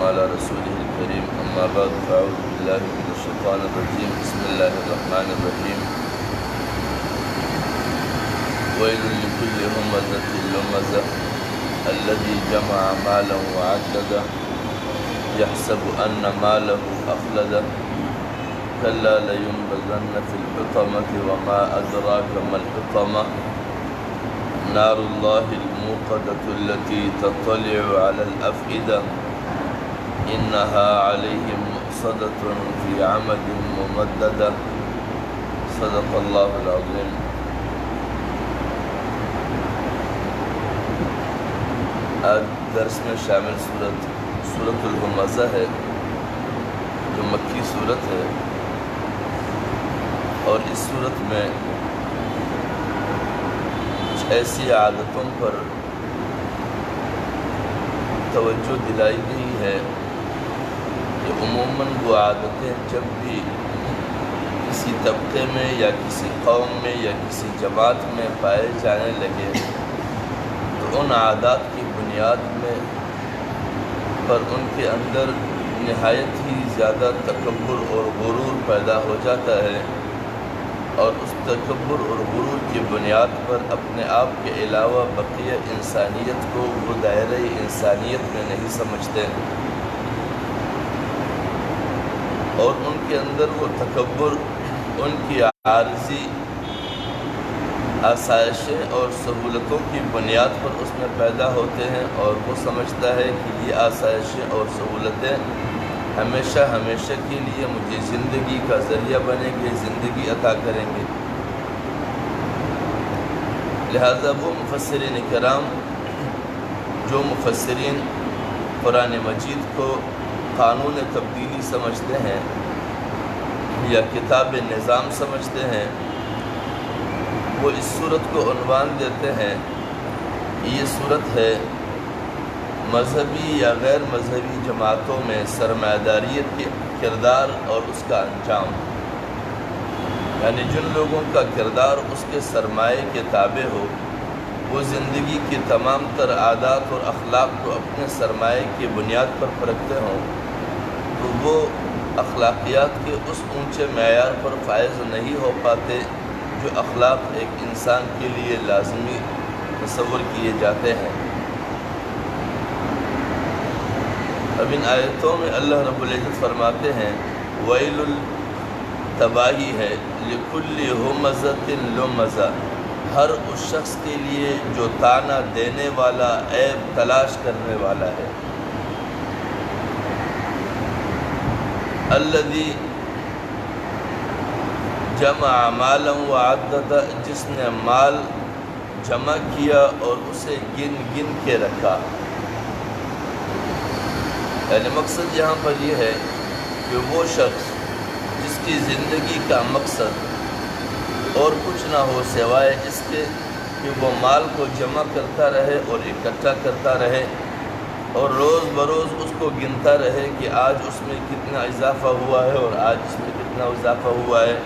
على رسوله الكريم أما بعد فأعوذ بالله من الشيطان الرجيم بسم الله الرحمن الرحيم ويل لكل همزة لمزة الذي جمع مالا وعدده يحسب أن ماله أخلده كلا لينبذن في الحطمة وما أدراك ما الحطمة نار الله الموقدة التي تطلع على الأفئدة إنها عليهم مؤصدة في عمد ممددة صدق الله العظيم۔ آج درس میں شامل سورۃ الہمزہ ہے جو مکی سورت ہے، اور اس صورت میں کچھ ایسی عادتوں پر توجہ دلائی گئی ہے کہ عموماً وہ عادتیں جب بھی کسی طبقے میں یا کسی قوم میں یا کسی جماعت میں پائے جانے لگے تو ان عادات کی بنیاد میں پر ان کے اندر نہایت ہی زیادہ تکبر اور غرور پیدا ہو جاتا ہے، اور اس تکبر اور غرور کی بنیاد پر اپنے آپ کے علاوہ بقیہ انسانیت کو وہ دائرہ انسانیت میں نہیں سمجھتے، اور ان کے اندر وہ تکبر ان کی عارضی آسائشیں اور سہولتوں کی بنیاد پر اس میں پیدا ہوتے ہیں، اور وہ سمجھتا ہے کہ یہ آسائشیں اور سہولتیں ہمیشہ ہمیشہ کے لیے مجھے زندگی کا ذریعہ بنیں گے، زندگی عطا کریں گے۔ لہذا وہ مفسرین کرام جو مفسرین قرآن مجید کو قانون تبدیلی سمجھتے ہیں یا کتاب نظام سمجھتے ہیں، وہ اس صورت کو عنوان دیتے ہیں کہ یہ صورت ہے مذہبی یا غیر مذہبی جماعتوں میں سرمایہ داریت کے کردار اور اس کا انجام، یعنی جن لوگوں کا کردار اس کے سرمایے کے تابع ہو، وہ زندگی کی تمام تر عادات اور اخلاق کو اپنے سرمایے کی بنیاد پر پرکھتے ہوں، تو وہ اخلاقیات کے اس اونچے معیار پر فائز نہیں ہو پاتے جو اخلاق ایک انسان کے لیے لازمی تصور کیے جاتے ہیں۔ اب ان آیتوں میں اللہ رب العزت فرماتے ہیں ویل تباہی ہے لکل ہمزۃ لمزہ، ہر اس شخص کے لیے جو طعنہ دینے والا، عیب تلاش کرنے والا ہے۔ الذی جمع مالا وعددہ، جس نے مال جمع کیا اور اسے گن گن کے رکھا۔ یعنی مقصد یہاں پر یہ ہے کہ وہ شخص جس کی زندگی کا مقصد اور کچھ نہ ہو سوائے اس کے کہ وہ مال کو جمع کرتا رہے اور اکٹھا کرتا رہے، اور روز بروز اس کو گنتا رہے کہ آج اس میں کتنا اضافہ ہوا ہے اور آج اس میں کتنا اضافہ ہوا ہے،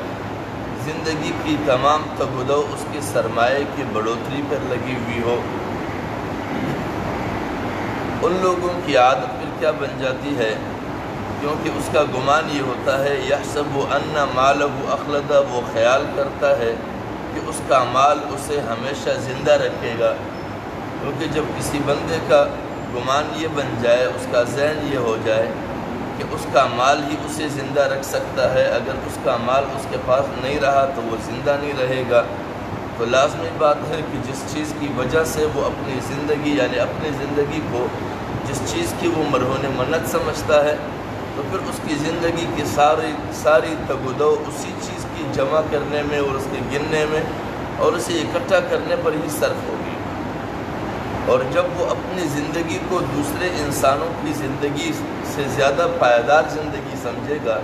زندگی کی تمام تگ و دو اس کے سرمایے کی بڑھوتری پر لگی ہوئی ہو، ان لوگوں کی عادت پھر کیا بن جاتی ہے؟ کیونکہ اس کا گمان یہ ہوتا ہے یحسب ان مالہ اخلدہ، وہ خیال کرتا ہے کہ اس کا مال اسے ہمیشہ زندہ رکھے گا، کیونکہ جب کسی بندے کا گمان یہ بن جائے، اس کا ذہن یہ ہو جائے کہ اس کا مال ہی اسے زندہ رکھ سکتا ہے، اگر اس کا مال اس کے پاس نہیں رہا تو وہ زندہ نہیں رہے گا، تو لازمی بات ہے کہ جس چیز کی وجہ سے وہ اپنی زندگی یعنی اپنی زندگی کو جس چیز کی وہ مرہون منت سمجھتا ہے، تو پھر اس کی زندگی کی ساری تگ و دو اسی چیز کی جمع کرنے میں اور اس کے گننے میں اور اسے اکٹھا کرنے پر ہی صرف ہوگی۔ اور جب وہ اپنی زندگی کو دوسرے انسانوں کی زندگی سے زیادہ پائیدار زندگی سمجھے گا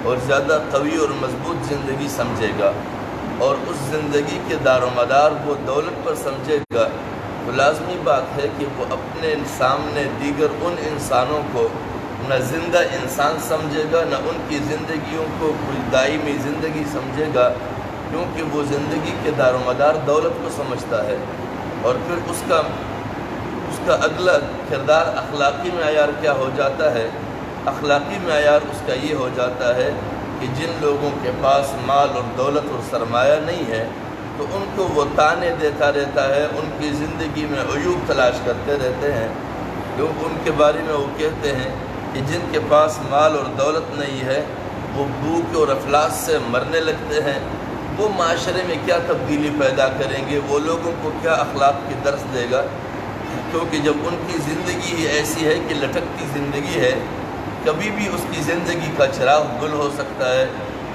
اور زیادہ قوی اور مضبوط زندگی سمجھے گا، اور اس زندگی کے دار و مدار وہ دولت پر سمجھے گا، تو لازمی بات ہے کہ وہ اپنے سامنے دیگر ان انسانوں کو نہ زندہ انسان سمجھے گا، نہ ان کی زندگیوں کو کوئی دائمی زندگی سمجھے گا، کیونکہ وہ زندگی کے دار و مدار دولت کو سمجھتا ہے، اور پھر اس کا کا اگلا کردار اخلاقی معیار کیا ہو جاتا ہے؟ اخلاقی معیار اس کا یہ ہو جاتا ہے کہ جن لوگوں کے پاس مال اور دولت اور سرمایہ نہیں ہے تو ان کو وہ طعنے دیتا رہتا ہے، ان کی زندگی میں عیوب تلاش کرتے رہتے ہیں، کیونکہ ان کے بارے میں وہ کہتے ہیں کہ جن کے پاس مال اور دولت نہیں ہے وہ بھوک اور افلاس سے مرنے لگتے ہیں، وہ معاشرے میں کیا تبدیلی پیدا کریں گے، وہ لوگوں کو کیا اخلاق کی درس دے گا، کیونکہ جب ان کی زندگی ہی ایسی ہے کہ لٹکتی زندگی ہے، کبھی بھی اس کی زندگی کا چراغ گل ہو سکتا ہے،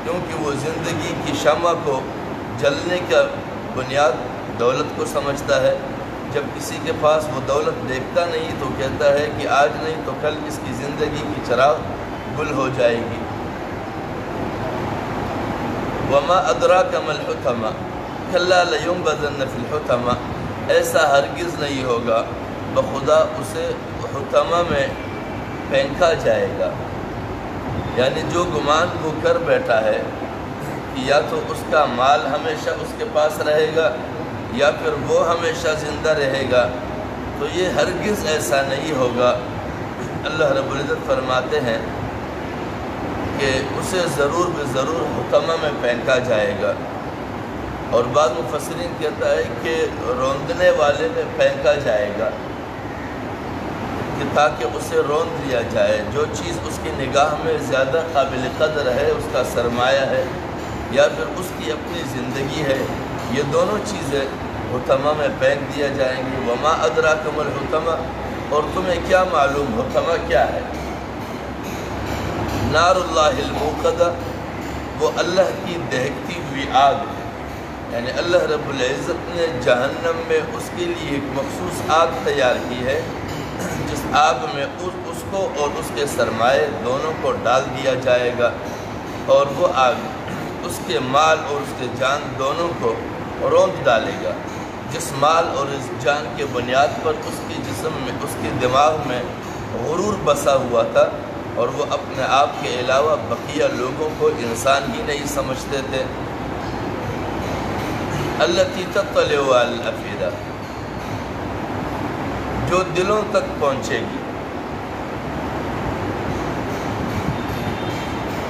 کیونکہ وہ زندگی کی شمع کو جلنے کا بنیاد دولت کو سمجھتا ہے۔ جب کسی کے پاس وہ دولت دیکھتا نہیں تو کہتا ہے کہ آج نہیں تو کل اس کی زندگی کی چراغ گل ہو جائے گی۔ وما ادراک ما الحطمہ کلا لینبذن فی الحطمہ، ایسا ہرگز نہیں ہوگا، بخدا اسے حطمہ میں پھینکا جائے گا۔ یعنی جو گمان وہ کر بیٹھا ہے کہ یا تو اس کا مال ہمیشہ اس کے پاس رہے گا یا پھر وہ ہمیشہ زندہ رہے گا، تو یہ ہرگز ایسا نہیں ہوگا۔ اللہ رب العزت فرماتے ہیں کہ اسے ضرور بضرور حطمہ میں پھینکا جائے گا، اور بعض مفسرین کہتا ہے کہ روندنے والے میں پھینکا جائے گا، کہ تاکہ اسے روند دیا جائے۔ جو چیز اس کی نگاہ میں زیادہ قابل قدر ہے، اس کا سرمایہ ہے یا پھر اس کی اپنی زندگی ہے، یہ دونوں چیزیں حطمہ میں پھینک دیا جائیں گی۔ وما ادراک ما الحطمہ، اور تمہیں کیا معلوم حطمہ کیا ہے؟ نار اللہ الموقدہ، وہ اللہ کی دہکتی ہوئی آگ ہے، یعنی اللہ رب العزت نے جہنم میں اس کے لیے ایک مخصوص آگ تیار کی ہے، جس آگ میں اس کو اور اس کے سرمایے دونوں کو ڈال دیا جائے گا، اور وہ آگ اس کے مال اور اس کے جان دونوں کو روند ڈالے گا۔ جس مال اور اس جان کے بنیاد پر اس کے جسم میں، اس کے دماغ میں غرور بسا ہوا تھا، اور وہ اپنے آپ کے علاوہ بقیہ لوگوں کو انسان ہی نہیں سمجھتے تھے۔ التی تطلع علی الافئدہ، جو دلوں تک پہنچے گی۔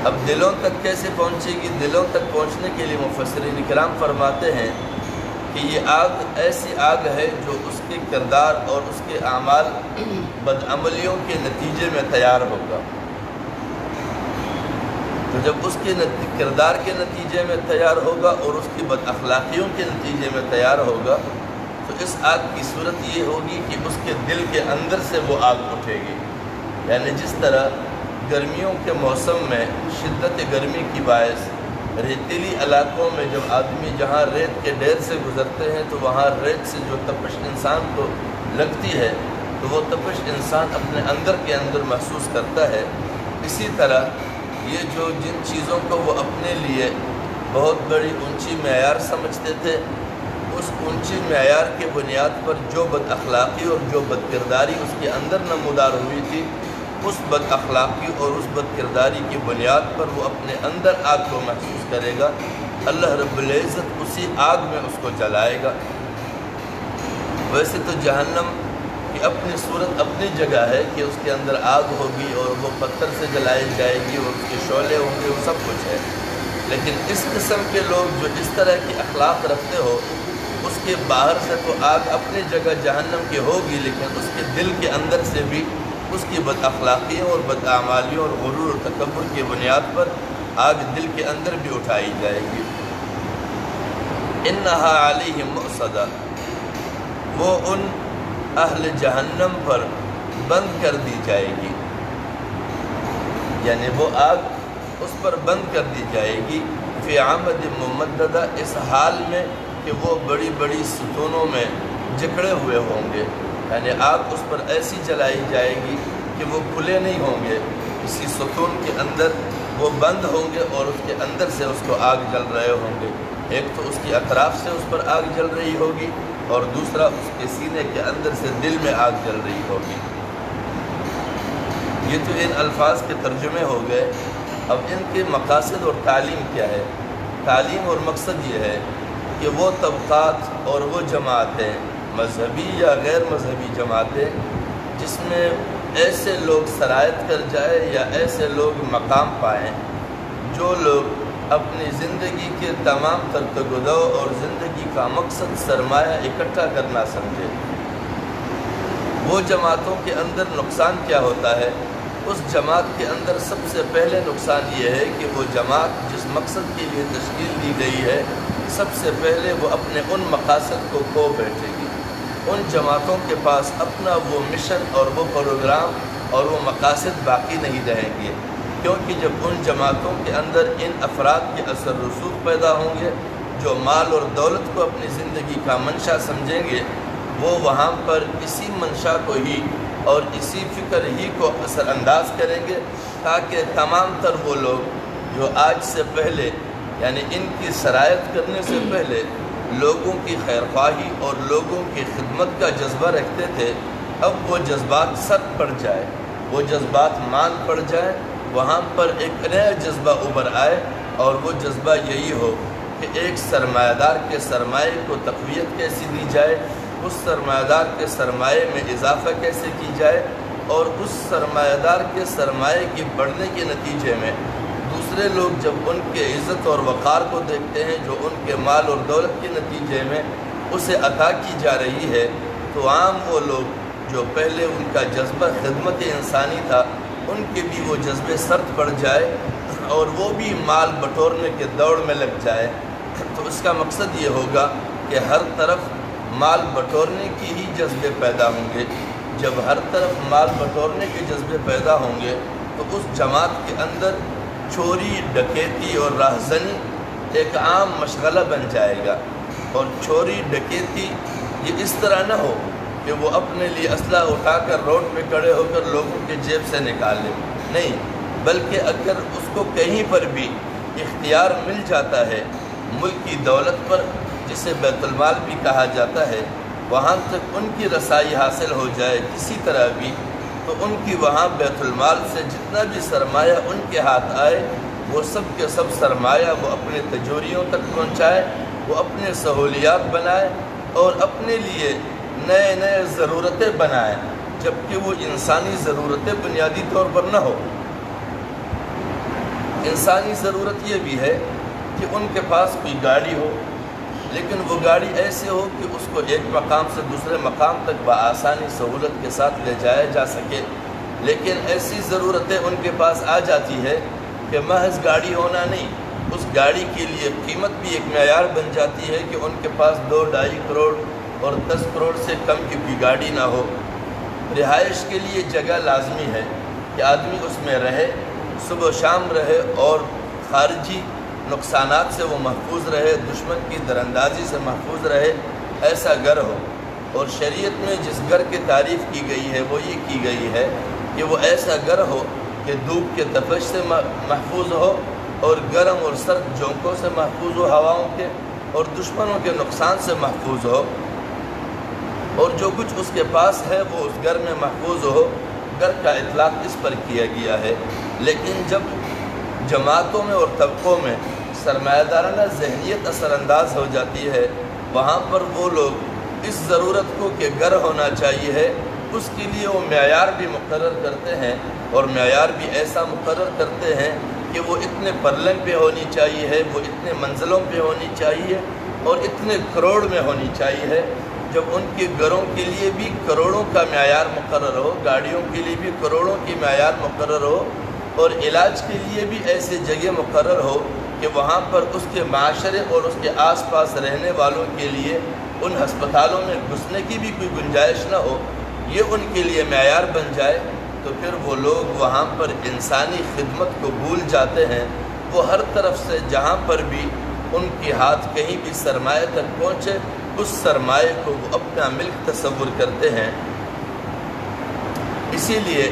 اب دلوں تک کیسے پہنچے گی؟ دلوں تک پہنچنے کے لیے مفسرین کرام فرماتے ہیں کہ یہ آگ ایسی آگ ہے جو اس کے کردار اور اس کے اعمال بدعملیوں کے نتیجے میں تیار ہوگا۔ تو جب اس کے کردار کے نتیجے میں تیار ہوگا اور اس کی بد اخلاقیوں کے نتیجے میں تیار ہوگا، تو اس آگ کی صورت یہ ہوگی کہ اس کے دل کے اندر سے وہ آگ اٹھے گی۔ یعنی جس طرح گرمیوں کے موسم میں شدت گرمی کی باعث ریتیلی علاقوں میں جب آدمی جہاں ریت کے ڈھیر سے گزرتے ہیں تو وہاں ریت سے جو تپش انسان کو لگتی ہے تو وہ تپش انسان اپنے اندر کے اندر محسوس کرتا ہے۔ اسی طرح یہ جو جن چیزوں کو وہ اپنے لیے بہت بڑی اونچی معیار سمجھتے تھے، اس اونچی معیار کے بنیاد پر جو بد اخلاقی اور جو بد کرداری اس کے اندر نمودار ہوئی تھی، اس بد اخلاقی اور اس بد کرداری کی بنیاد پر وہ اپنے اندر آگ کو محسوس کرے گا۔ اللہ رب العزت اسی آگ میں اس کو جلائے گا۔ ویسے تو جہنم کی اپنی صورت اپنی جگہ ہے کہ اس کے اندر آگ ہوگی اور وہ پتھر سے جلائی جائے گی اور اس کے شعلے ہوں گے، وہ سب کچھ ہے، لیکن اس قسم کے لوگ جو اس طرح کی اخلاق رکھتے ہو، اس کے باہر سے تو آگ اپنی جگہ جہنم کی ہوگی، لیکن اس کے دل کے اندر سے بھی اس کی بد اخلاقیوں اور بد اعمالیوں اور غرور اور تکبر کی بنیاد پر آگ دل کے اندر بھی اٹھائی جائے گی۔ انہا علیہم مؤصدہ، وہ ان اہل جہنم پر بند کر دی جائے گی، یعنی وہ آگ اس پر بند کر دی جائے گی۔ فی عمد ممددہ، اس حال میں کہ وہ بڑی بڑی ستونوں میں جکڑے ہوئے ہوں گے، یعنی آگ اس پر ایسی جلائی جائے گی کہ وہ کھلے نہیں ہوں گے، اسی ستون کے اندر وہ بند ہوں گے اور اس کے اندر سے اس کو آگ جل رہے ہوں گے۔ ایک تو اس کی اطراف سے اس پر آگ جل رہی ہوگی اور دوسرا اس کے سینے کے اندر سے دل میں آگ جل رہی ہوگی۔ یہ تو ان الفاظ کے ترجمے ہو گئے۔ اب ان کے مقاصد اور تعلیم کیا ہے؟ تعلیم اور مقصد یہ ہے کہ وہ طبقات اور وہ جماعتیں مذہبی یا غیر مذہبی جماعتیں جس میں ایسے لوگ سرایت کر جائے یا ایسے لوگ مقام پائیں جو لوگ اپنی زندگی کے تمام تر تگدو اور زندگی کا مقصد سرمایہ اکٹھا کرنا سمجھے، وہ جماعتوں کے اندر نقصان کیا ہوتا ہے؟ اس جماعت کے اندر سب سے پہلے نقصان یہ ہے کہ وہ جماعت جس مقصد کے لیے تشکیل دی گئی ہے سب سے پہلے وہ اپنے ان مقاصد کو کھو بیٹھے گی۔ ان جماعتوں کے پاس اپنا وہ مشن اور وہ پروگرام اور وہ مقاصد باقی نہیں رہیں گے، کیونکہ جب ان جماعتوں کے اندر ان افراد کے اثر رسوخ پیدا ہوں گے جو مال اور دولت کو اپنی زندگی کا منشا سمجھیں گے، وہ وہاں پر اسی منشا کو ہی اور اسی فکر ہی کو اثر انداز کریں گے، تاکہ تمام تر وہ لوگ جو آج سے پہلے یعنی ان کی سرایت کرنے سے پہلے لوگوں کی خیرخواہی اور لوگوں کی خدمت کا جذبہ رکھتے تھے، اب وہ جذبات سرد پڑ جائے، وہ جذبات مان پڑ جائے، وہاں پر ایک نیا جذبہ ابھر آئے، اور وہ جذبہ یہی ہو کہ ایک سرمایہ دار کے سرمایے کو تقویت کیسی دی جائے، اس سرمایہ دار کے سرمایے میں اضافہ کیسے کی جائے، اور اس سرمایہ دار کے سرمایے کے بڑھنے کے نتیجے میں دوسرے لوگ جب ان کے عزت اور وقار کو دیکھتے ہیں جو ان کے مال اور دولت کے نتیجے میں اسے عطا کی جا رہی ہے، تو عام وہ لوگ جو پہلے ان کا جذبہ خدمت انسانی تھا ان کے بھی وہ جذبے سرد پڑ جائے اور وہ بھی مال بٹورنے کے دوڑ میں لگ جائے۔ تو اس کا مقصد یہ ہوگا کہ ہر طرف مال بٹورنے کی ہی جذبے پیدا ہوں گے۔ جب ہر طرف مال بٹورنے کے جذبے پیدا ہوں گے تو اس جماعت کے اندر چوری، ڈکیتی اور راہزنی ایک عام مشغلہ بن جائے گا، اور چوری ڈکیتی یہ اس طرح نہ ہو کہ وہ اپنے لیے اسلحہ اٹھا کر روڈ پہ کھڑے ہو کر لوگوں کے جیب سے نکالے، نہیں، بلکہ اگر اس کو کہیں پر بھی اختیار مل جاتا ہے ملک کی دولت پر، جسے بیت المال بھی کہا جاتا ہے، وہاں تک ان کی رسائی حاصل ہو جائے کسی طرح بھی، تو ان کی وہاں بیت المال سے جتنا بھی سرمایہ ان کے ہاتھ آئے وہ سب کے سب سرمایہ وہ اپنے تجوریوں تک پہنچائے، وہ اپنے سہولیات بنائے اور اپنے لیے نئے نئے ضرورتیں بنائے، جبکہ وہ انسانی ضرورتیں بنیادی طور پر نہ ہو۔ انسانی ضرورت یہ بھی ہے کہ ان کے پاس کوئی گاڑی ہو، لیکن وہ گاڑی ایسے ہو کہ اس کو ایک مقام سے دوسرے مقام تک بآسانی سہولت کے ساتھ لے جایا جا سکے، لیکن ایسی ضرورتیں ان کے پاس آ جاتی ہے کہ محض گاڑی ہونا نہیں، اس گاڑی کے لیے قیمت بھی ایک معیار بن جاتی ہے کہ ان کے پاس 2-2.5 کروڑ اور 10 کروڑ سے کم کی کوئی گاڑی نہ ہو۔ رہائش کے لیے جگہ لازمی ہے کہ آدمی اس میں رہے، صبح و شام رہے اور خارجی نقصانات سے وہ محفوظ رہے، دشمن کی دراندازی سے محفوظ رہے، ایسا گھر ہو۔ اور شریعت میں جس گھر کی تعریف کی گئی ہے وہ یہ کی گئی ہے کہ وہ ایسا گھر ہو کہ دھوپ کے تپش سے محفوظ ہو اور گرم اور سرد جھونکوں سے محفوظ ہو، ہواؤں کے اور دشمنوں کے نقصان سے محفوظ ہو، اور جو کچھ اس کے پاس ہے وہ اس گھر میں محفوظ ہو۔ گھر کا اطلاق اس پر کیا گیا ہے، لیکن جب جماعتوں میں اور طبقوں میں سرمایہ دارانہ ذہنیت اثر انداز ہو جاتی ہے، وہاں پر وہ لوگ اس ضرورت کو کہ گھر ہونا چاہیے ہے، اس کے لیے وہ معیار بھی مقرر کرتے ہیں، اور معیار بھی ایسا مقرر کرتے ہیں کہ وہ اتنے پرلنگ پہ ہونی چاہیے ہے، وہ اتنے منزلوں پہ ہونی چاہیے اور اتنے کروڑ میں ہونی چاہیے ہے۔ جب ان کے گھروں کے لیے بھی کروڑوں کا معیار مقرر ہو، گاڑیوں کے لیے بھی کروڑوں کی معیار مقرر ہو، اور علاج کے لیے بھی ایسے جگہ مقرر ہو کہ وہاں پر اس کے معاشرے اور اس کے آس پاس رہنے والوں کے لیے ان ہسپتالوں میں گھسنے کی بھی کوئی گنجائش نہ ہو، یہ ان کے لیے معیار بن جائے، تو پھر وہ لوگ وہاں پر انسانی خدمت کو بھول جاتے ہیں۔ وہ ہر طرف سے جہاں پر بھی ان کے ہاتھ کہیں بھی سرمایہ تک پہنچے، اس سرمایہ کو وہ اپنا ملک تصور کرتے ہیں۔ اسی لیے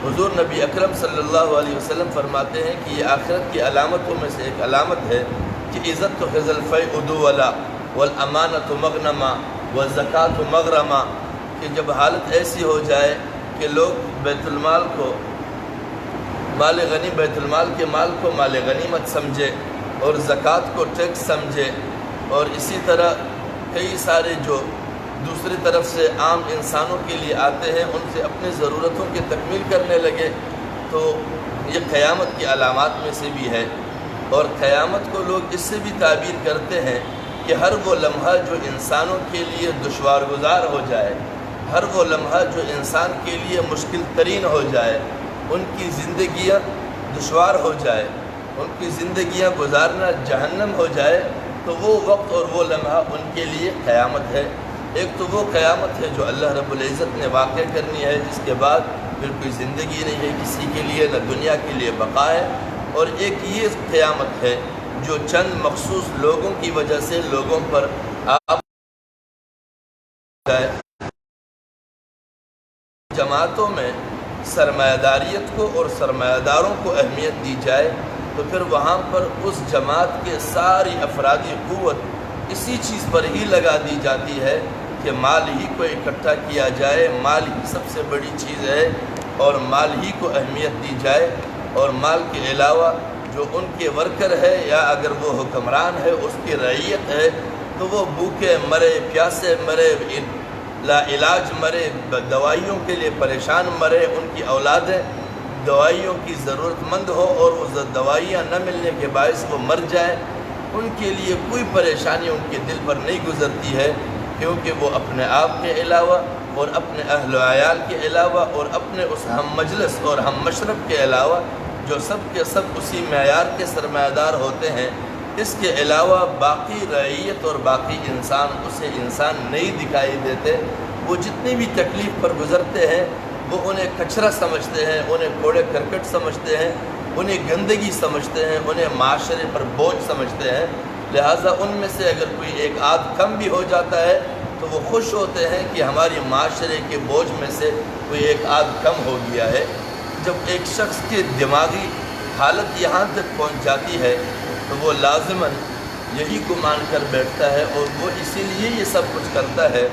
حضور نبی اکرم صلی اللہ علیہ وسلم فرماتے ہیں کہ یہ آخرت کی علامتوں میں سے ایک علامت ہے کہ عزت و خزل فیء عدولا والامانت مغنما والزکاۃ مغرما، کہ جب حالت ایسی ہو جائے کہ لوگ بیت المال کو مال غنی، بیت المال کے مال کو مال غنیمت سمجھے اور زکوٰۃ کو ٹیکس سمجھے، اور اسی طرح کئی سارے جو دوسری طرف سے عام انسانوں کے لیے آتے ہیں، ان سے اپنی ضرورتوں کی تکمیل کرنے لگے، تو یہ قیامت کی علامات میں سے بھی ہے۔ اور قیامت کو لوگ اس سے بھی تعبیر کرتے ہیں کہ ہر وہ لمحہ جو انسانوں کے لیے دشوار گزار ہو جائے، ہر وہ لمحہ جو انسان کے لیے مشکل ترین ہو جائے، ان کی زندگیاں دشوار ہو جائے، ان کی زندگیاں گزارنا جہنم ہو جائے، تو وہ وقت اور وہ لمحہ ان کے لیے قیامت ہے۔ ایک تو وہ قیامت ہے جو اللہ رب العزت نے واقع کرنی ہے، جس کے بعد پھر کوئی زندگی نہیں ہے کسی کے لیے، نہ دنیا کے لیے بقا ہے۔ اور ایک یہ قیامت ہے جو چند مخصوص لوگوں کی وجہ سے لوگوں پر آپ جماعتوں میں سرمایہ داریت کو اور سرمایہ داروں کو اہمیت دی جائے، تو پھر وہاں پر اس جماعت کے ساری افرادی قوت اسی چیز پر ہی لگا دی جاتی ہے کہ مال ہی کو اکٹھا کیا جائے، مال ہی سب سے بڑی چیز ہے، اور مال ہی کو اہمیت دی جائے۔ اور مال کے علاوہ جو ان کے ورکر ہے یا اگر وہ حکمران ہے، اس کی رعیت ہے، تو وہ بھوکے مرے، پیاسے مرے، لا علاج مرے، دوائیوں کے لیے پریشان مرے، ان کی اولادیں دوائیوں کی ضرورت مند ہو اور وہ دوائیاں نہ ملنے کے باعث وہ مر جائیں، ان کے لیے کوئی پریشانی ان کے دل پر نہیں گزرتی ہے، کیونکہ وہ اپنے آپ کے علاوہ اور اپنے اہل و عیال کے علاوہ اور اپنے اس ہم مجلس اور ہم مشرب کے علاوہ جو سب کے سب اسی معیار کے سرمایہ دار ہوتے ہیں، اس کے علاوہ باقی رعیت اور باقی انسان اسے انسان نہیں دکھائی دیتے۔ وہ جتنی بھی تکلیف پر گزرتے ہیں وہ انہیں کچرا سمجھتے ہیں، انہیں کوڑے کرکٹ سمجھتے ہیں، انہیں گندگی سمجھتے ہیں، انہیں معاشرے پر بوجھ سمجھتے ہیں۔ لہٰذا ان میں سے اگر کوئی ایک آدھ کم بھی ہو جاتا ہے تو وہ خوش ہوتے ہیں کہ ہماری معاشرے کے بوجھ میں سے کوئی ایک آدھ کم ہو گیا ہے۔ جب ایک شخص کی دماغی حالت یہاں تک پہنچ جاتی ہے تو وہ لازماً یہی گمان کر بیٹھتا ہے، اور وہ اسی لیے یہ سب کچھ کرتا ہے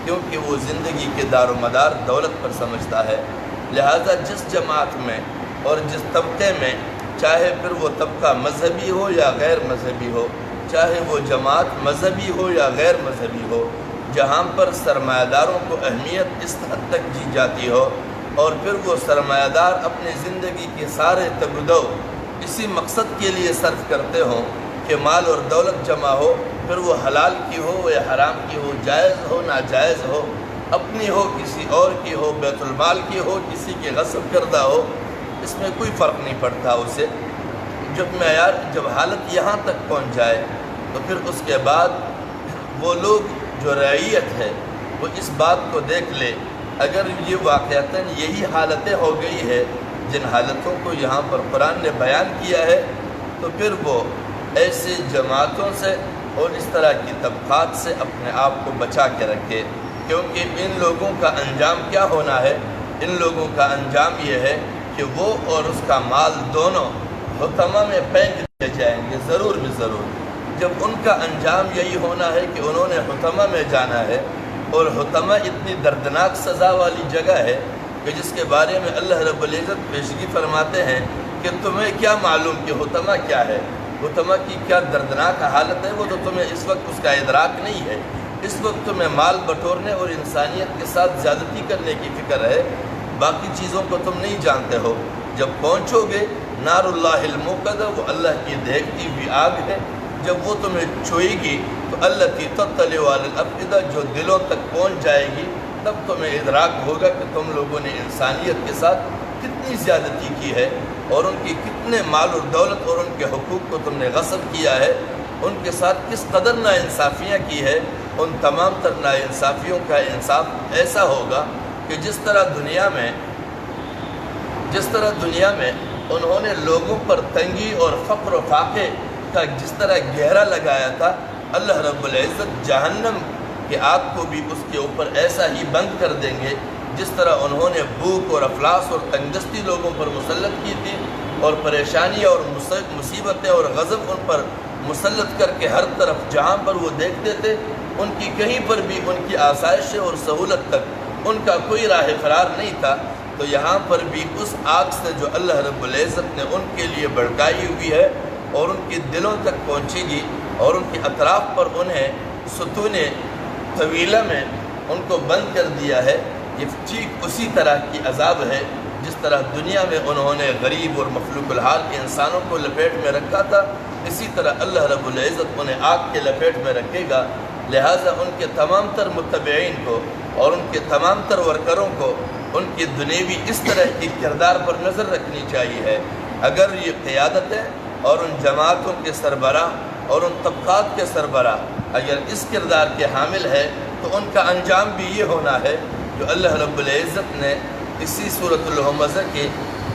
کیونکہ وہ زندگی کے دار و مدار دولت پر سمجھتا ہے۔ لہٰذا جس جماعت میں اور جس طبقے میں، چاہے پھر وہ طبقہ مذہبی ہو یا غیر مذہبی ہو، چاہے وہ جماعت مذہبی ہو یا غیر مذہبی ہو، جہاں پر سرمایہ داروں کو اہمیت اس حد تک دی جاتی ہو اور پھر وہ سرمایہ دار اپنی زندگی کے سارے تگ و دو اسی مقصد کے لیے صرف کرتے ہوں کہ مال اور دولت جمع ہو، پھر وہ حلال کی ہو یا حرام کی ہو، جائز ہو ناجائز ہو، اپنی ہو کسی اور کی ہو، بیت المال کی ہو کسی کے غصب کردہ ہو، اس میں کوئی فرق نہیں پڑتا اسے۔ جب حالت یہاں تک پہنچ جائے تو پھر اس کے بعد وہ لوگ جو رعیت ہے وہ اس بات کو دیکھ لے، اگر یہ واقعتاً یہی حالتیں ہو گئی ہے جن حالتوں کو یہاں پر قرآن نے بیان کیا ہے، تو پھر وہ ایسے جماعتوں سے اور اس طرح کی طبقات سے اپنے آپ کو بچا کے رکھے، کیونکہ ان لوگوں کا انجام کیا ہونا ہے؟ ان لوگوں کا انجام یہ ہے کہ وہ اور اس کا مال دونوں حطمہ میں پھینک دیے جائیں گے، ضرور بھی ضرور۔ جب ان کا انجام یہی ہونا ہے کہ انہوں نے حطمہ میں جانا ہے، اور حطمہ اتنی دردناک سزا والی جگہ ہے کہ جس کے بارے میں اللہ رب العزت پیشگی فرماتے ہیں کہ تمہیں کیا معلوم کہ حطمہ کیا ہے، حطمہ کی کیا دردناک حالت ہے، وہ تو تمہیں اس وقت اس کا ادراک نہیں ہے۔ اس وقت تمہیں مال بٹورنے اور انسانیت کے ساتھ زیادتی کرنے کی فکر ہے، باقی چیزوں کو تم نہیں جانتے ہو۔ جب پہنچو گے نار اللہ الموقدہ، وہ اللہ کی دیکھتی ہوئی آگ ہے، جب وہ تمہیں چھوئے گی تو التی تطلع علی الافئدہ، جو دلوں تک پہنچ جائے گی، تب تمہیں ادراک ہوگا کہ تم لوگوں نے انسانیت کے ساتھ کتنی زیادتی کی ہے، اور ان کی کتنے مال و دولت اور ان کے حقوق کو تم نے غصب کیا ہے، ان کے ساتھ کس قدر ناانصافیاں کی ہے۔ ان تمام تر ناانصافیوں کا انصاف ایسا ہوگا کہ جس طرح دنیا میں انہوں نے لوگوں پر تنگی اور فقر و فاقے کا جس طرح گہرا لگایا تھا، اللہ رب العزت جہنم کی آگ کو بھی اس کے اوپر ایسا ہی بند کر دیں گے جس طرح انہوں نے بھوک اور افلاس اور تنگدستی لوگوں پر مسلط کی تھی، اور پریشانی اور مصیبتیں اور غضب ان پر مسلط کر کے ہر طرف جہاں پر وہ دیکھتے تھے ان کی کہیں پر بھی ان کی آسائش اور سہولت تک ان کا کوئی راہ فرار نہیں تھا۔ تو یہاں پر بھی اس آگ سے جو اللہ رب العزت نے ان کے لیے بھڑکائی ہوئی ہے اور ان کے دلوں تک پہنچے گی، اور ان کے اطراف پر انہیں ستون طویلہ میں ان کو بند کر دیا ہے، یہ ٹھیک اسی طرح کی عذاب ہے جس طرح دنیا میں انہوں نے غریب اور مفلوق الحال کے انسانوں کو لپیٹ میں رکھا تھا، اسی طرح اللہ رب العزت انہیں آگ کے لپیٹ میں رکھے گا۔ لہٰذا ان کے تمام تر متبعین کو اور ان کے تمام تر ورکروں کو ان کی دنیوی اس طرح کی کردار پر نظر رکھنی چاہیے ہے۔ اگر یہ قیادت ہے اور ان جماعتوں کے سربراہ اور ان طبقات کے سربراہ اگر اس کردار کے حامل ہے تو ان کا انجام بھی یہ ہونا ہے جو اللہ رب العزت نے اسی سورۃ الہمزہ کی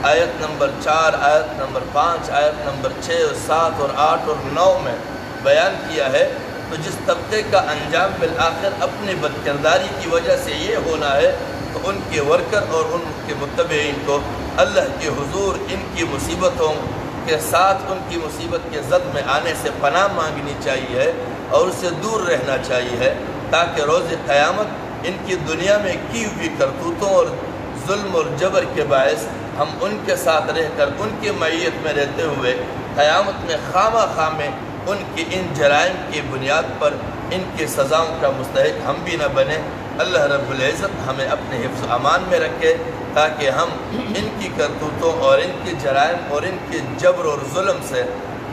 آیت نمبر 4، آیت نمبر 5، آیت نمبر 6 اور 7 اور 8 اور 9 میں بیان کیا ہے۔ تو جس طبقے کا انجام بالآخر اپنی بدکرداری کی وجہ سے یہ ہونا ہے تو ان کے ورکر اور ان کے متبعین کو اللہ کے حضور ان کی مصیبتوں کے ساتھ ان کی مصیبت کے زد میں آنے سے پناہ مانگنی چاہیے ہے اور اس سے دور رہنا چاہیے ہے، تاکہ روز قیامت ان کی دنیا میں کی ہوئی کرتوتوں اور ظلم اور جبر کے باعث ہم ان کے ساتھ رہ کر ان کی معیت میں رہتے ہوئے قیامت میں خواہ میں ان کی ان جرائم کی بنیاد پر ان کی سزاؤں کا مستحق ہم بھی نہ بنیں۔ اللہ رب العزت ہمیں اپنے حفظ و امان میں رکھے تاکہ ہم ان کی کرتوتوں اور ان کی جرائم اور ان کے جبر اور ظلم سے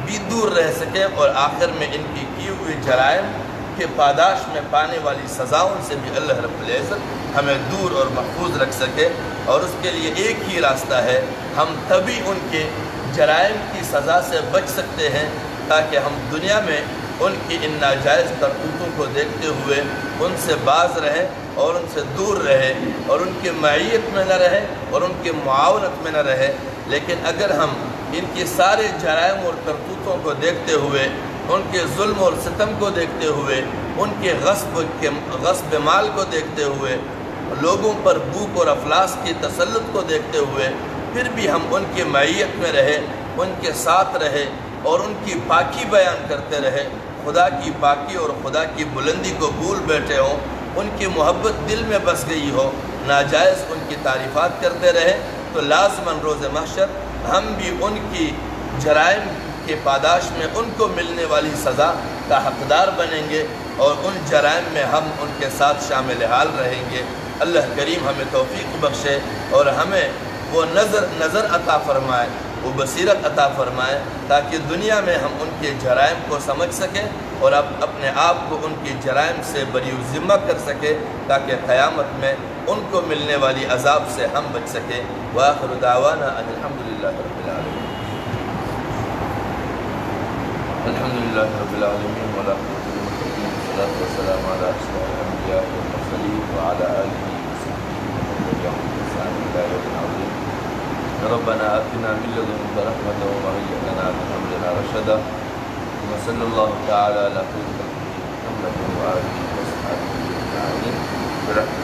بھی دور رہ سکیں اور آخر میں ان کی ہوئی جرائم کے پاداش میں پانے والی سزاؤں سے بھی اللہ رب العزت ہمیں دور اور محفوظ رکھ سکے۔ اور اس کے لیے ایک ہی راستہ ہے، ہم تبھی ان کے جرائم کی سزا سے بچ سکتے ہیں تاکہ ہم دنیا میں ان کی ان ناجائز کرتوتوں کو دیکھتے ہوئے ان سے باز رہیں اور ان سے دور رہے اور ان کی معیت میں نہ رہے اور ان کی معاونت میں نہ رہے۔ لیکن اگر ہم ان کی سارے جرائم اور کرتوتوں کو دیکھتے ہوئے، ان کے ظلم اور ستم کو دیکھتے ہوئے، ان کے غصب مال کو دیکھتے ہوئے، لوگوں پر بھوک اور افلاس کی تسلط کو دیکھتے ہوئے پھر بھی ہم ان کی معیت میں رہے، ان کے ساتھ رہے اور ان کی پاکی بیان کرتے رہے، خدا کی پاکی اور خدا کی بلندی کو بھول بیٹھے ہوں، ان کی محبت دل میں بس گئی ہو، ناجائز ان کی تعریفات کرتے رہے، تو لازماً روز محشر ہم بھی ان کی جرائم کے پاداش میں ان کو ملنے والی سزا کا حقدار بنیں گے اور ان جرائم میں ہم ان کے ساتھ شامل حال رہیں گے۔ اللہ کریم ہمیں توفیق بخشے اور ہمیں وہ نظر عطا فرمائے، وہ بصیرت عطا فرمائے تاکہ دنیا میں ہم ان کے جرائم کو سمجھ سکیں اور اپنے آپ کو ان کی جرائم سے بری ذمہ کر سکیں تاکہ قیامت میں ان کو ملنے والی عذاب سے ہم بچ سکیں۔ وآخر دعوانا ان الحمدللہ رب العالمین۔ الحمدللہ رب العالمین والعاقبۃ للمتقین والصلاۃ والسلام علی اشرف الانبیاء والمرسلین وعلی آلہ وصحبہ ومن تبعهم بإحسان إلی یوم الدین۔ ربنا آتنا من لدنك رحمة وهيئ لنا من أمرنا رشدا، وصلى الله تعالى على خير خلقه محمد وآله وصحبه أجمعين برحمته